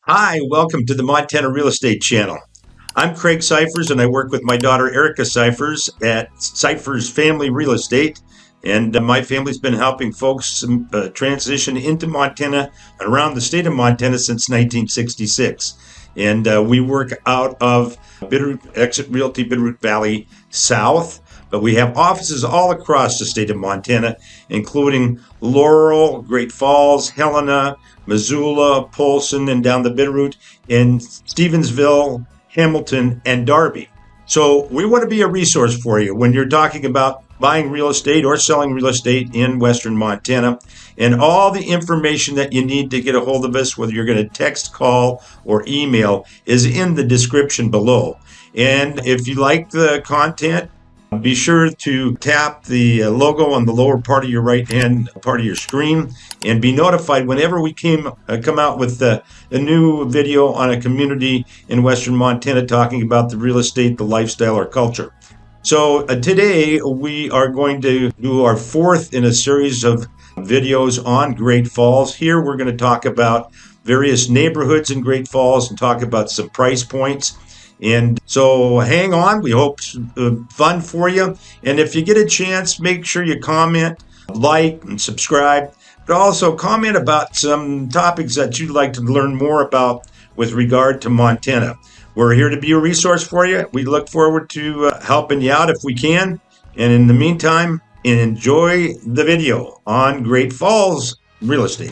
Hi, welcome to the Montana Real Estate Channel. I'm Craig Siphers, and I work with my daughter Erica Siphers at Siphers Family Real Estate. And my family's been helping folks transition into Montana and around the state of Montana since 1966. And we work out of Exit Realty Bitterroot Valley South, but we have offices all across the state of Montana, including Laurel, Great Falls, Helena, Missoula, Polson, and down the Bitterroot in Stevensville, Hamilton, and Darby. So we want to be a resource for you when you're talking about buying real estate or selling real estate in Western Montana. And all the information that you need to get a hold of us, whether you're going to text, call, or email, is in the description below. And if you like the content, be sure to tap the logo on the lower part of your right-hand part of your screen and be notified whenever we come out with a new video on a community in Western Montana talking about the real estate, the lifestyle, or culture. So today we are going to do our fourth in a series of videos on Great Falls. Here we're going to talk about various neighborhoods in Great Falls and talk about some price points. And so hang on, we hope it's fun for you. And if you get a chance, make sure you comment, like, and subscribe. But also comment about some topics that you'd like to learn more about with regard to Montana. We're here to be a resource for you. We look forward to helping you out if we can. And in the meantime, enjoy the video on Great Falls Real Estate.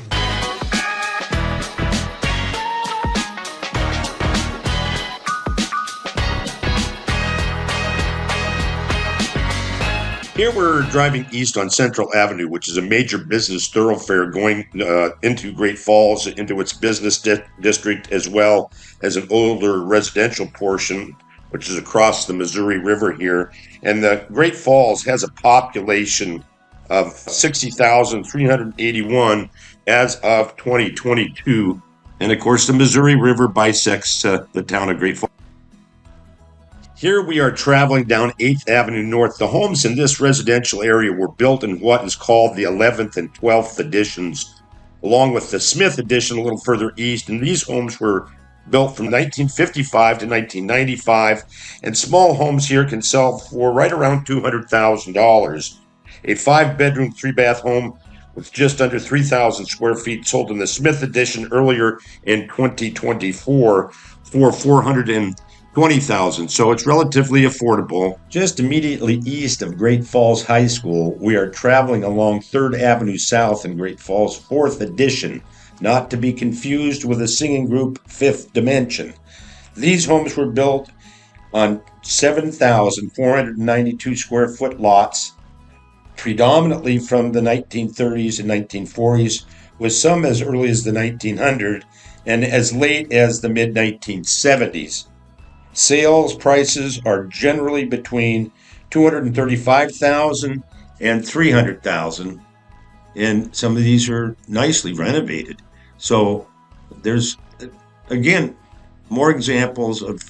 Here we're driving east on Central Avenue, which is a major business thoroughfare going into Great Falls, into its business district, as well as an older residential portion, which is across the Missouri River here. And the Great Falls has a population of 60,381 as of 2022. And of course, the Missouri River bisects the town of Great Falls. Here we are traveling down 8th Avenue North. The homes in this residential area were built in what is called the 11th and 12th editions, along with the Smith edition a little further east. And these homes were built from 1955 to 1995. And small homes here can sell for right around $200,000. A 5-bedroom, 3-bath home with just under 3,000 square feet sold in the Smith edition earlier in 2024 for $420,000, so it's relatively affordable. Just immediately east of Great Falls High School, we are traveling along 3rd Avenue South in Great Falls, 4th edition, not to be confused with the singing group Fifth Dimension. These homes were built on 7,492 square foot lots, predominantly from the 1930s and 1940s, with some as early as the 1900s and as late as the mid-1970s. Sales prices are generally between $235,000 and $300,000, and some of these are nicely renovated. So there's, again, more examples of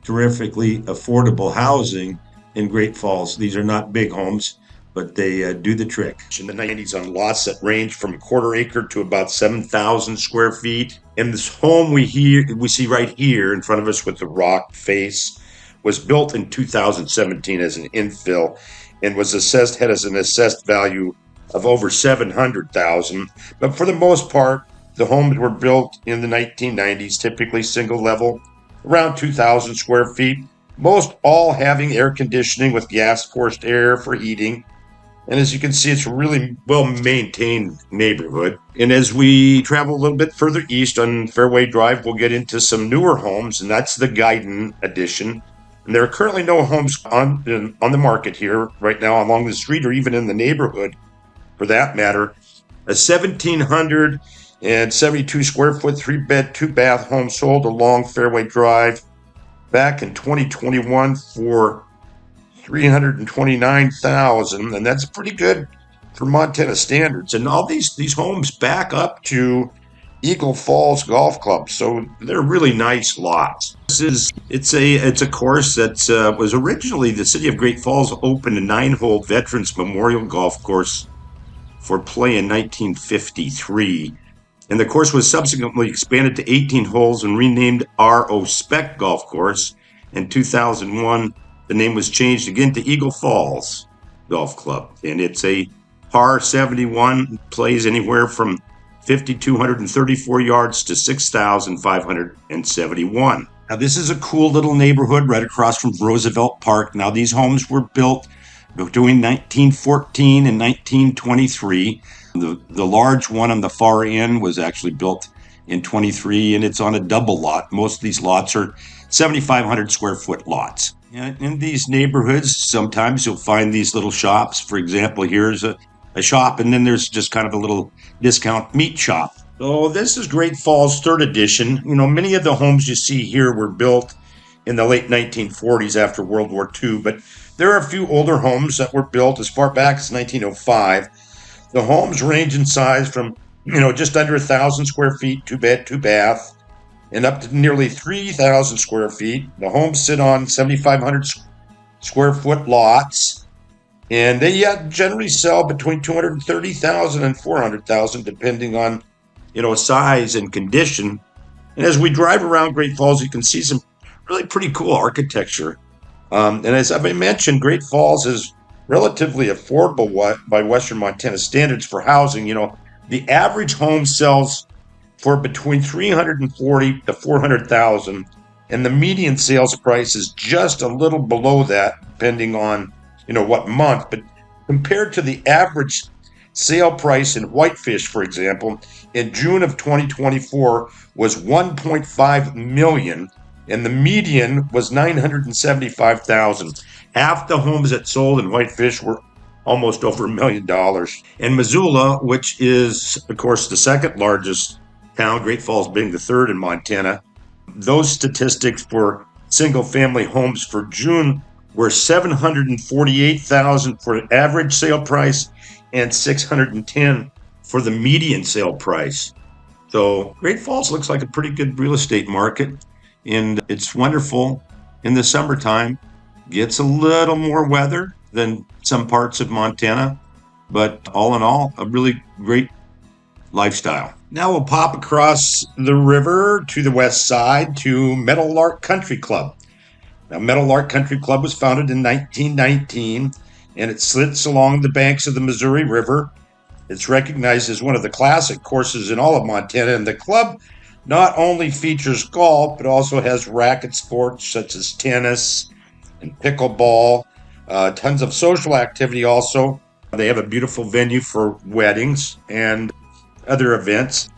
terrifically affordable housing in Great Falls. These are not big homes, but they do the trick. In the 90s on lots that range from a quarter acre to about 7,000 square feet. And this home we see right here in front of us with the rock face was built in 2017 as an infill and had an assessed value of over $700,000. But for the most part, the homes were built in the 1990s, typically single level, around 2,000 square feet, most all having air conditioning with gas forced air for heating. And as you can see, it's a really well-maintained neighborhood. And as we travel a little bit further east on Fairway Drive, we'll get into some newer homes, and that's the Guyton edition. And there are currently no homes on the market here right now along the street or even in the neighborhood, for that matter. A 1,772 square foot, 3-bed, 2-bath home sold along Fairway Drive back in 2021 for $329,000, and that's pretty good for Montana standards. And all these homes back up to Eagle Falls Golf Club, so they're really nice lots. It's a course that was originally the city of Great Falls opened a 9-hole Veterans Memorial Golf Course for play in 1953, And the course was subsequently expanded to 18 holes and renamed RO Spec Golf Course. In 2001, the name was changed again to Eagle Falls Golf Club. And it's a par 71, plays anywhere from 5,234 yards to 6,571. Now, this is a cool little neighborhood right across from Roosevelt Park. Now, these homes were built between 1914 and 1923. The large one on the far end was actually built in 23, and it's on a double lot. Most of these lots are 7,500 square foot lots. And in these neighborhoods, sometimes you'll find these little shops. For example, here's a shop, and then there's just kind of a little discount meat shop. So this is Great Falls 3rd edition. You know, many of the homes you see here were built in the late 1940s after World War II, but there are a few older homes that were built as far back as 1905. The homes range in size from, just under 1,000 square feet, 2-bed, 2-bath, and up to nearly 3,000 square feet. The homes sit on 7,500 square foot lots, and they generally sell between $230,000 and $400,000, depending on, size and condition. And as we drive around Great Falls, you can see some really pretty cool architecture. And as I mentioned, Great Falls is relatively affordable by Western Montana standards for housing. The average home sells for between $340,000 to $400,000, and the median sales price is just a little below that, depending on what month. But compared to the average sale price in Whitefish, for example, in June of 2024 was $1.5 million. And the median was $975,000. Half the homes that sold in Whitefish were almost over $1 million. And Missoula, which is, of course, the second largest town, Great Falls being the third in Montana, those statistics for single-family homes for June were $748,000 for an average sale price and $610,000 for the median sale price. So Great Falls looks like a pretty good real estate market. And it's wonderful in the summertime. Gets a little more weather than some parts of Montana, but all in all, a really great lifestyle. Now we'll pop across the river to the west side to Meadowlark Country Club. Now, Meadowlark Country Club was founded in 1919, and it sits along the banks of the Missouri River. It's recognized as one of the classic courses in all of Montana, and the club not only features golf, but also has racket sports such as tennis and pickleball, tons of social activity also. They have a beautiful venue for weddings and other events.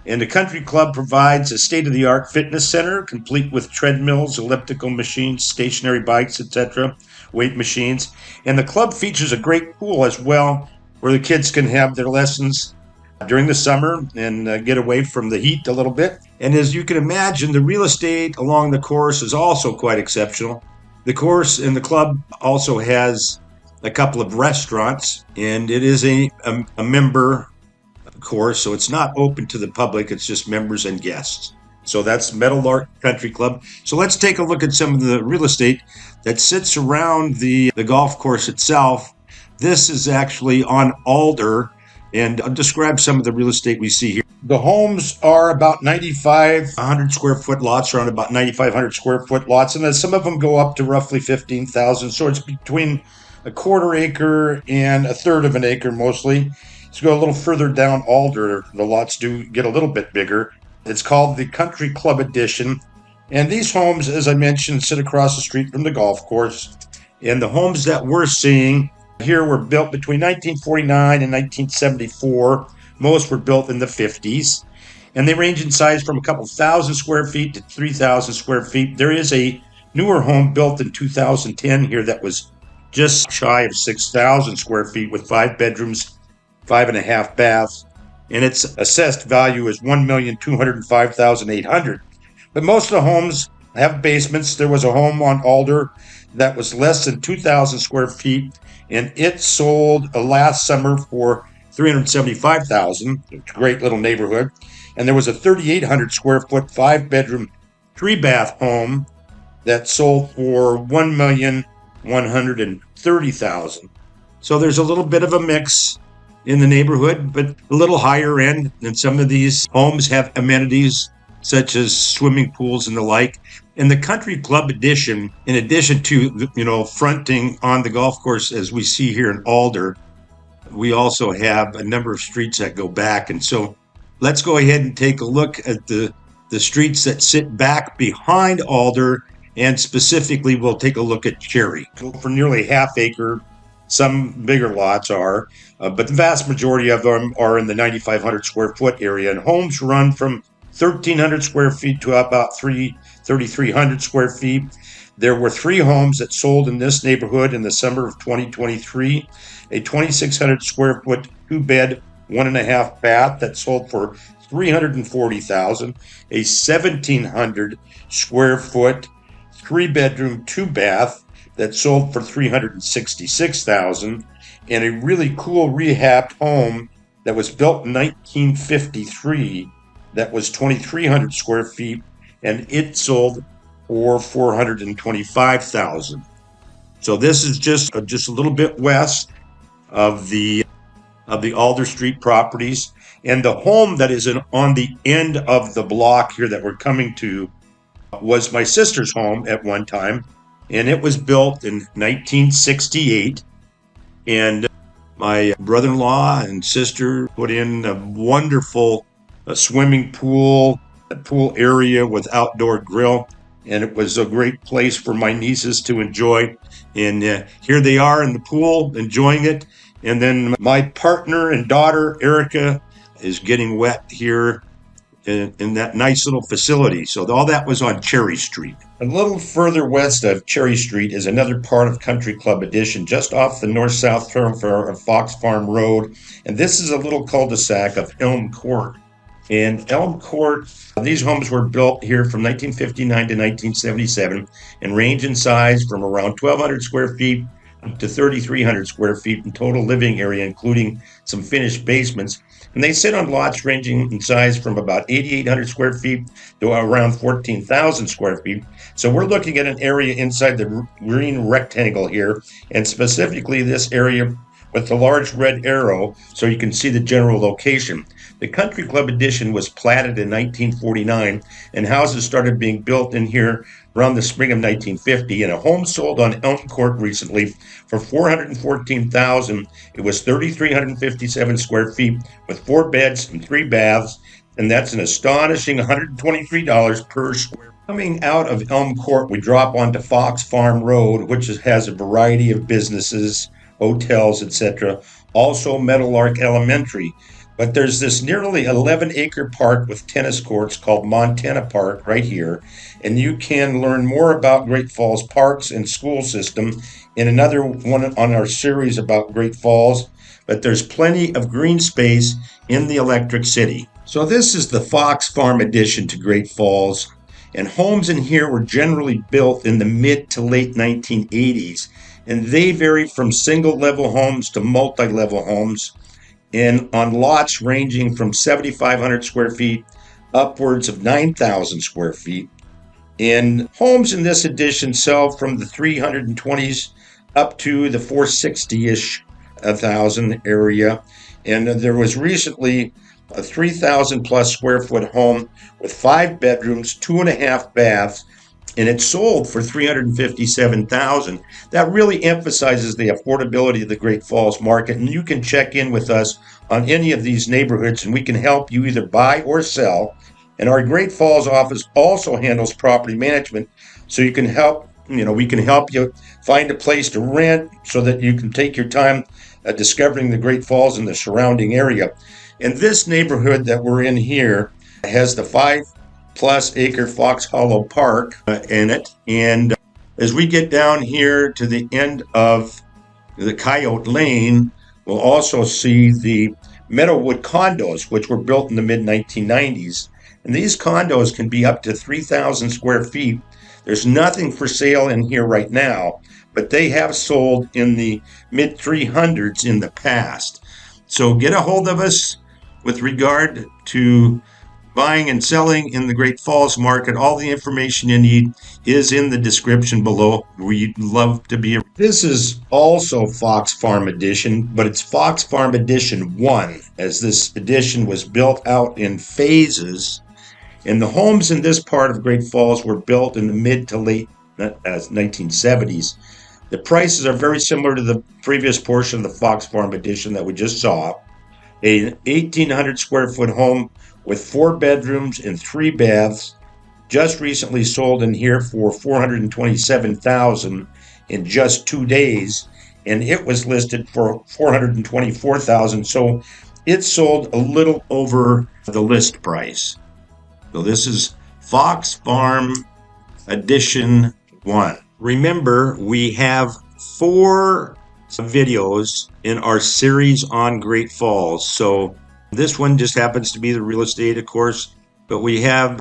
And the country club provides a state-of-the-art fitness center, complete with treadmills, elliptical machines, stationary bikes, etc., weight machines. And the club features a great pool as well, where the kids can have their lessons during the summer and get away from the heat a little bit. And as you can imagine, the real estate along the course is also quite exceptional. The course and the club also has a couple of restaurants, and it is a member course, so it's not open to the public. It's just members and guests. So that's Meadowlark Country Club. So let's take a look at some of the real estate that sits around the golf course itself. This is actually on Alder, and I'll describe some of the real estate we see here. The homes are about 9,500 square foot lots, around about 9,500 square foot lots, and then some of them go up to roughly 15,000. So it's between a quarter acre and a third of an acre mostly. So go a little further down Alder, the lots do get a little bit bigger. It's called the Country Club Edition. And these homes, as I mentioned, sit across the street from the golf course. And the homes that we're seeing here were built between 1949 and 1974. Most were built in the 50s. And they range in size from a couple thousand square feet to 3,000 square feet. There is a newer home built in 2010 here that was just shy of 6,000 square feet with 5 bedrooms, 5.5 baths. And its assessed value is $1,205,800. But most of the homes have basements. There was a home on Alder that was less than 2,000 square feet, and it sold last summer for $375,000. It's a great little neighborhood. And there was a 3,800 square foot, 5-bedroom, 3-bath home that sold for $1,130,000. So there's a little bit of a mix in the neighborhood, but a little higher end. And some of these homes have amenities such as swimming pools and the like. In the country club edition, in addition to, fronting on the golf course as we see here in Alder, we also have a number of streets that go back. And so let's go ahead and take a look at the streets that sit back behind Alder. And specifically, we'll take a look at Cherry. For nearly half acre, some bigger lots are, but the vast majority of them are in the 9,500 square foot area. And homes run from 1,300 square feet to about 3,300 square feet. There were 3 homes that sold in this neighborhood in the summer of 2023. A 2,600 square foot 2-bed, 1.5 bath that sold for $340,000. A 1,700 square foot 3-bedroom, 2-bath that sold for $366,000, and a really cool rehabbed home that was built in 1953 that was 2,300 square feet, and it sold for $425,000. So this is just a little bit west of the Alder Street properties, and the home that is on the end of the block here that we're coming to was my sister's home at one time, and it was built in 1968. And my brother-in-law and sister put in a wonderful swimming pool, a pool area with outdoor grill, and it was a great place for my nieces to enjoy. And here they are in the pool enjoying it. And then my partner and daughter, Erica, is getting wet here in that nice little facility. So all that was on Cherry Street. A little further west of Cherry Street is another part of Country Club Edition, just off the north-south thoroughfare of Fox Farm Road. And this is a little cul-de-sac of Elm Court. And Elm Court, these homes were built here from 1959 to 1977 and range in size from around 1,200 square feet up to 3,300 square feet in total living area, including some finished basements. And they sit on lots ranging in size from about 8,800 square feet to around 14,000 square feet. So we're looking at an area inside the green rectangle here, and specifically this area with the large red arrow so you can see the general location. The Country Club Edition was platted in 1949, and houses started being built in here around the spring of 1950, and a home sold on Elm Court recently for $414,000. It was 3,357 square feet with 4 beds and 3 baths, and that's an astonishing $123 per square. Coming out of Elm Court, we drop onto Fox Farm Road, which has a variety of businesses, hotels, etc. Also Meadowlark Elementary. But there's this nearly 11-acre park with tennis courts called Montana Park right here. And you can learn more about Great Falls Parks and School System in another one on our series about Great Falls. But there's plenty of green space in the Electric City. So this is the Fox Farm addition to Great Falls. And homes in here were generally built in the mid to late 1980s. And they vary from single-level homes to multi-level homes, and on lots ranging from 7,500 square feet upwards of 9,000 square feet. And homes in this edition sell from the 320s up to the 460-ish thousand area. And there was recently a 3,000 plus square foot home with 5 bedrooms, 2.5 baths, and it sold for $357,000. That really emphasizes the affordability of the Great Falls market, and you can check in with us on any of these neighborhoods, and we can help you either buy or sell. And our Great Falls office also handles property management, so you can help. We can help you find a place to rent so that you can take your time discovering the Great Falls and the surrounding area. And this neighborhood that we're in here has the 5+ acre Fox Hollow Park in it. And as we get down here to the end of the Coyote Lane, we'll also see the Meadowwood condos, which were built in the mid-1990s. And these condos can be up to 3,000 square feet. There's nothing for sale in here right now, but they have sold in the mid-300s in the past. So get a hold of us with regard to buying and selling in the Great Falls market. All the information you need is in the description below. We'd love to be. This is also Fox Farm Edition, but it's Fox Farm Edition 1, as this edition was built out in phases. And the homes in this part of Great Falls were built in the mid to late 1970s. The prices are very similar to the previous portion of the Fox Farm Edition that we just saw. An 1,800 square foot home with 4 bedrooms and 3 baths just recently sold in here for $427,000 in just 2 days, and it was listed for $424,000. So it sold a little over the list price. So this is Fox Farm Edition 1. Remember, we have 4 videos in our series on Great Falls. So this one just happens to be the real estate, of course, but we have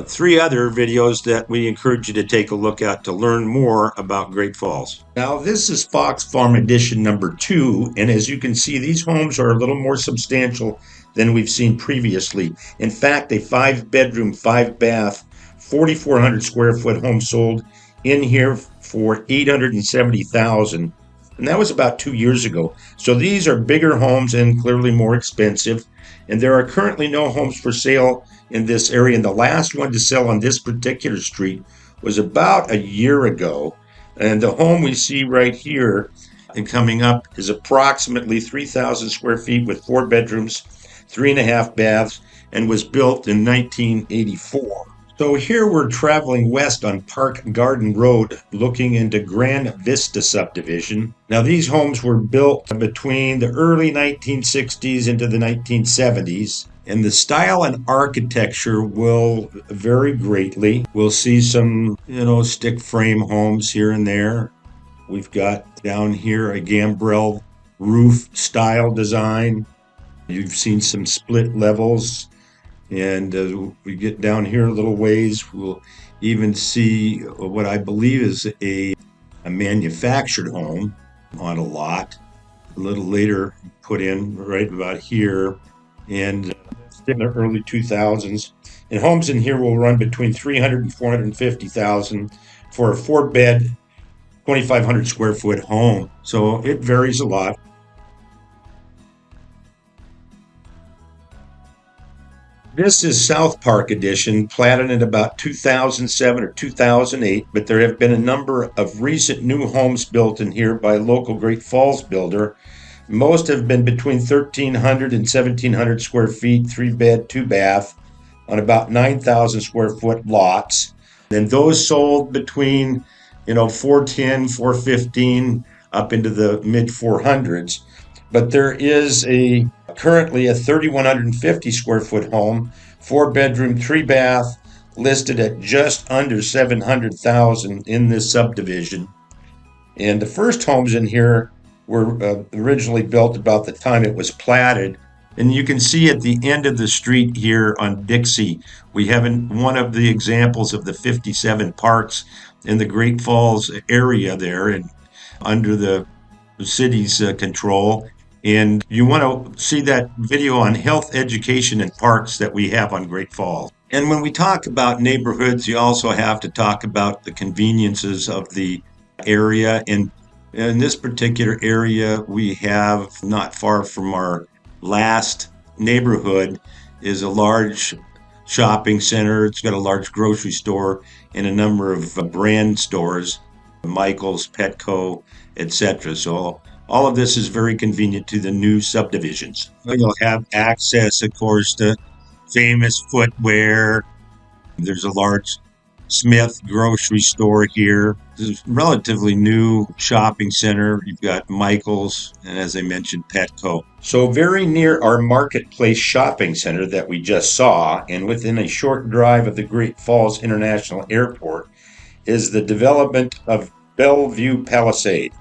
3 other videos that we encourage you to take a look at to learn more about Great Falls. Now, this is Fox Farm Edition number 2, and as you can see, these homes are a little more substantial than we've seen previously. In fact, a 5-bedroom, 5-bath, 4,400 square foot home sold in here for $870,000, and that was about 2 years ago. So these are bigger homes and clearly more expensive, and there are currently no homes for sale in this area, and the last one to sell on this particular street was about a year ago. And the home we see right here and coming up is approximately 3,000 square feet with 4 bedrooms, 3.5 baths, and was built in 1984. So here we're traveling west on Park Garden Road looking into Grand Vista subdivision. Now these homes were built between the early 1960s into the 1970s, and the style and architecture will vary greatly. We'll see some, stick frame homes here and there. We've got down here a gambrel roof style design. You've seen some split levels. And as we get down here a little ways, we'll even see what I believe is a manufactured home on a lot. A little later put in right about here. And in the early 2000s. And homes in here will run between $300,000 and $450,000 for a 4-bed, 2,500 square foot home. So it varies a lot. This is South Park Edition, platted in about 2007 or 2008, but there have been a number of recent new homes built in here by a local Great Falls builder. Most have been between 1,300 and 1,700 square feet, 3-bed, 2-bath, on about 9,000 square foot lots. And those sold between, 410, 415, up into the mid 400s. But there is currently a 3,150 square foot home, 4-bedroom, 3-bath, listed at just under $700,000 in this subdivision. And the first homes in here were originally built about the time it was platted. And you can see at the end of the street here on Dixie, we have one of the examples of the 57 parks in the Great Falls area there and under the city's control. And you want to see that video on health, education, and parks that we have on Great Falls. And when we talk about neighborhoods, you also have to talk about the conveniences of the area. And in this particular area, we have not far from our last neighborhood is a large shopping center. It's got a large grocery store and a number of brand stores, Michael's, Petco, etc. So all of this is very convenient to the new subdivisions. You'll have access, of course, to famous footwear. There's a large Smith grocery store here. This is a relatively new shopping center. You've got Michael's and, as I mentioned, Petco. So very near our Marketplace shopping center that we just saw, and within a short drive of the Great Falls International Airport, is the development of Bel-View Palisade.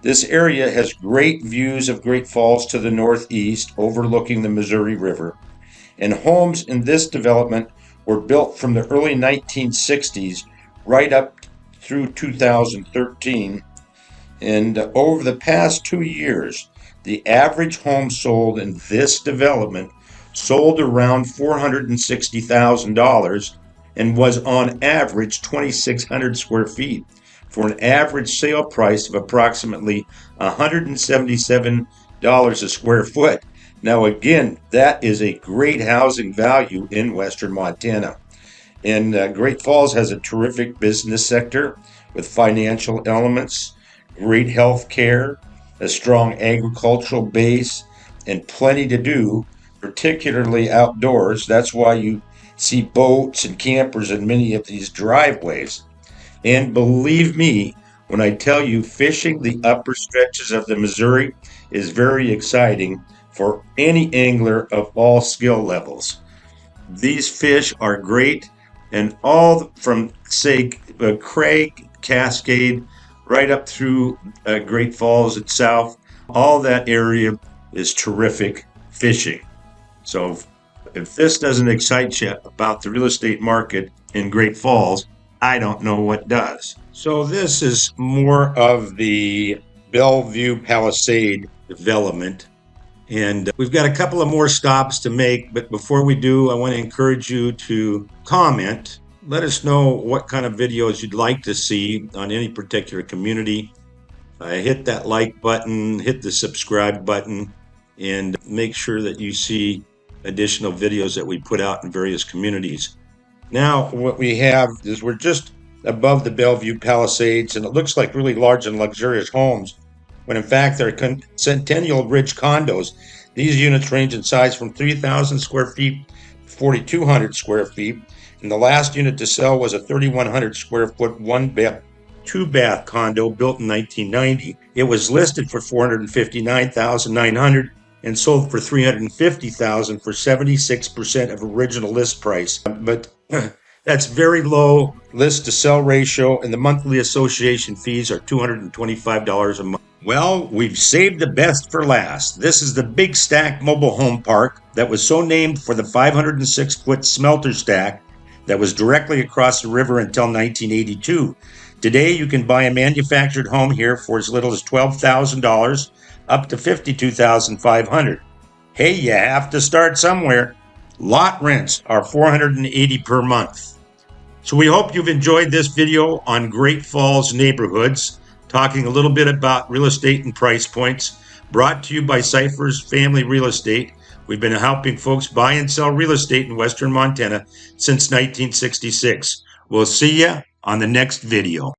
This area has great views of Great Falls to the northeast, overlooking the Missouri River. And homes in this development were built from the early 1960s right up through 2013. And over the past 2 years, the average home sold in this development sold around $460,000 and was on average 2,600 square feet for an average sale price of approximately $177 a square foot. Now, again, that is a great housing value in Western Montana. And Great Falls has a terrific business sector with financial elements, great health care, a strong agricultural base, and plenty to do, particularly outdoors. That's why you see boats and campers in many of these driveways. And believe me, when I tell you fishing the upper stretches of the Missouri is very exciting for any angler of all skill levels. These fish are great, and all from, say, Craig, Cascade, right up through Great Falls itself, all that area is terrific fishing. So if this doesn't excite you about the real estate market in Great Falls, I don't know what does. So this is more of the Bel-View Palisade development. And we've got a couple of more stops to make, but before we do, I want to encourage you to comment. Let us know what kind of videos you'd like to see on any particular community. Hit that like button, hit the subscribe button, and make sure that you see additional videos that we put out in various communities. Now, what we have is we're just above the Bel-View Palisades, and it looks like really large and luxurious homes, when in fact they're Centennial Ridge condos. These units range in size from 3,000 square feet to 4,200 square feet. And the last unit to sell was a 3,100 square foot two-bath condo built in 1990. It was listed for $459,900 and sold for $350,000 for 76% of original list price. But that's very low list to sell ratio, and the monthly association fees are $225 a month. Well, we've saved the best for last. This is the Big Stack Mobile Home Park that was so named for the 506-foot smelter stack that was directly across the river until 1982. Today, you can buy a manufactured home here for as little as $12,000 up to $52,500. Hey, you have to start somewhere. Lot rents are $480 per month. So we hope you've enjoyed this video on Great Falls neighborhoods, talking a little bit about real estate and price points, brought to you by Siphers Family Real Estate. We've been helping folks buy and sell real estate in Western Montana since 1966. We'll see you on the next video.